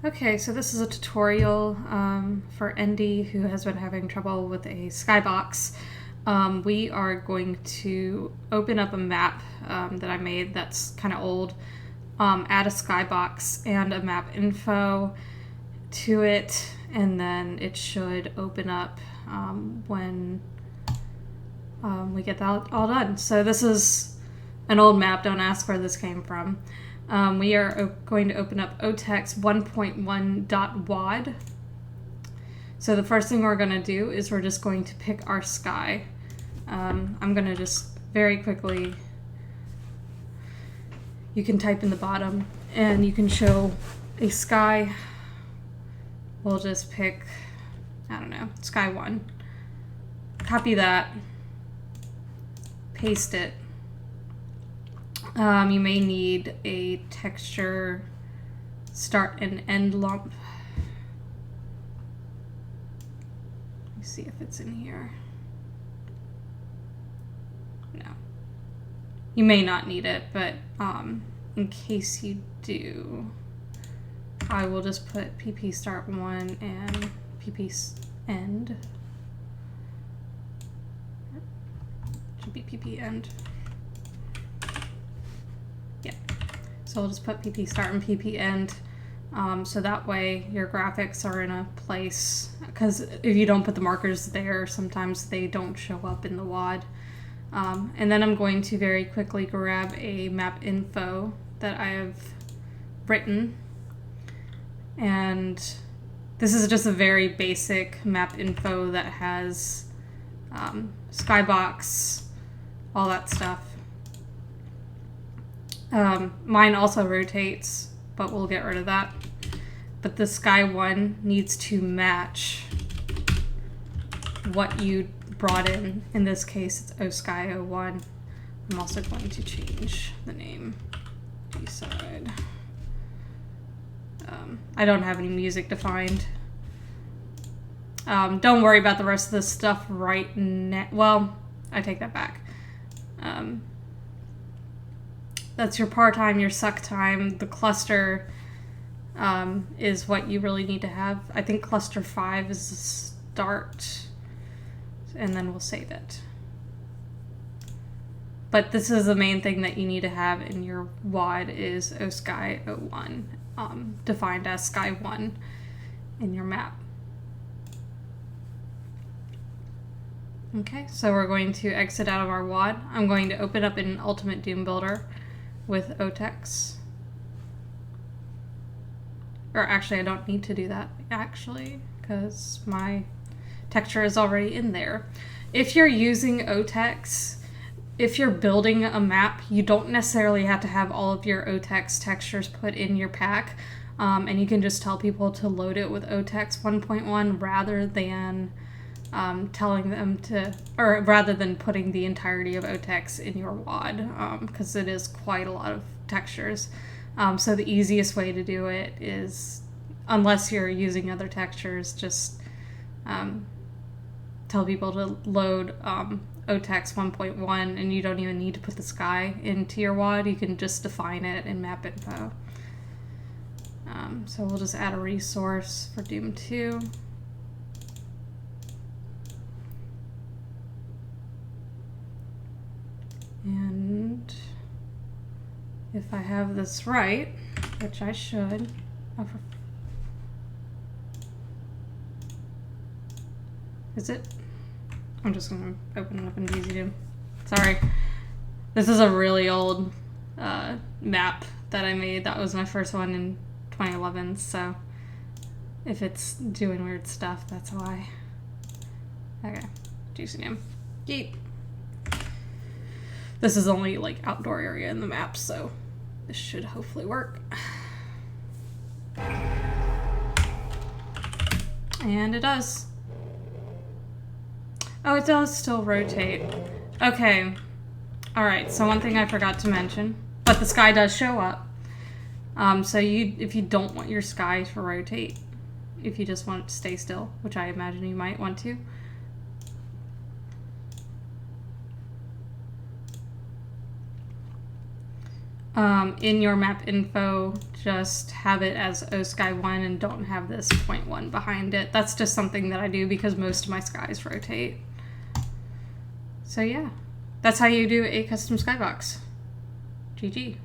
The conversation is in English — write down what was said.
Okay, so this is a tutorial for Endy, who has been having trouble with a skybox. We are going to open up a map that I made that's kind of old, add a skybox and a MAPINFO to it, and then it should open up when we get that all done. So this is an old map, don't ask where this came from. We are going to open up OTEX 1.1.WAD. So the first thing we're going to do is we're just going to pick our sky. I'm going to just very quickly, you can type in the bottom and you can show a sky. We'll just pick, I don't know, sky 1. Copy that, paste it. You may need a texture start and end lump. Let me see if it's in here. No. You may not need it, but in case you do, I will just put PP start 1 and PP end. Should be PP end. So we'll just put PP start and PP end, so that way your graphics are in a place, because if you don't put the markers there, sometimes they don't show up in the WAD. And then I'm going to very quickly grab a MAPINFO that I have written, and this is just a very basic MAPINFO that has skybox, all that stuff. Mine also rotates, but we'll get rid of that. But the sky 1 needs to match what you brought in. In this case, it's OSky01. I'm also going to change the name. D-side. I don't have any music defined. Don't worry about the rest of this stuff right now. Well, I take that back. That's your par time, your suck time. The cluster is what you really need to have. I think cluster 5 is the start, and then we'll save it. But this is the main thing that you need to have in your WAD is OSky01, defined as sky 1 in your map. Okay, so we're going to exit out of our WAD. I'm going to open up an Ultimate Doom Builder with OTEX. Or actually, I don't need to do that, actually, because my texture is already in there. If you're using OTEX, if you're building a map, you don't necessarily have to have all of your OTEX textures put in your pack, and you can just tell people to load it with OTEX 1.1 rather than telling them to, or rather than putting the entirety of OTEX in your WAD, because it is quite a lot of textures. So the easiest way to do it is, unless you're using other textures, just tell people to load OTEX 1.1, and you don't even need to put the sky into your WAD. You can just define it in MAPINFO. So we'll just add a resource for Doom 2. And if I have this right, which I should, is it? I'm just going to open it up in VZDoom. Sorry. This is a really old map that I made. That was my first one in 2011, so if it's doing weird stuff, that's why. Okay, VZDoom. Yeet. This is only like outdoor area in the map, so this should hopefully work. And it does. Oh, it does still rotate. Okay. Alright, so one thing I forgot to mention, but the sky does show up. So if you don't want your sky to rotate, if you just want it to stay still, which I imagine you might want to, In your map info, just have it as OSky1 and don't have this 0.1 behind it. That's just something that I do because most of my skies rotate. So yeah, that's how you do a custom skybox. GG.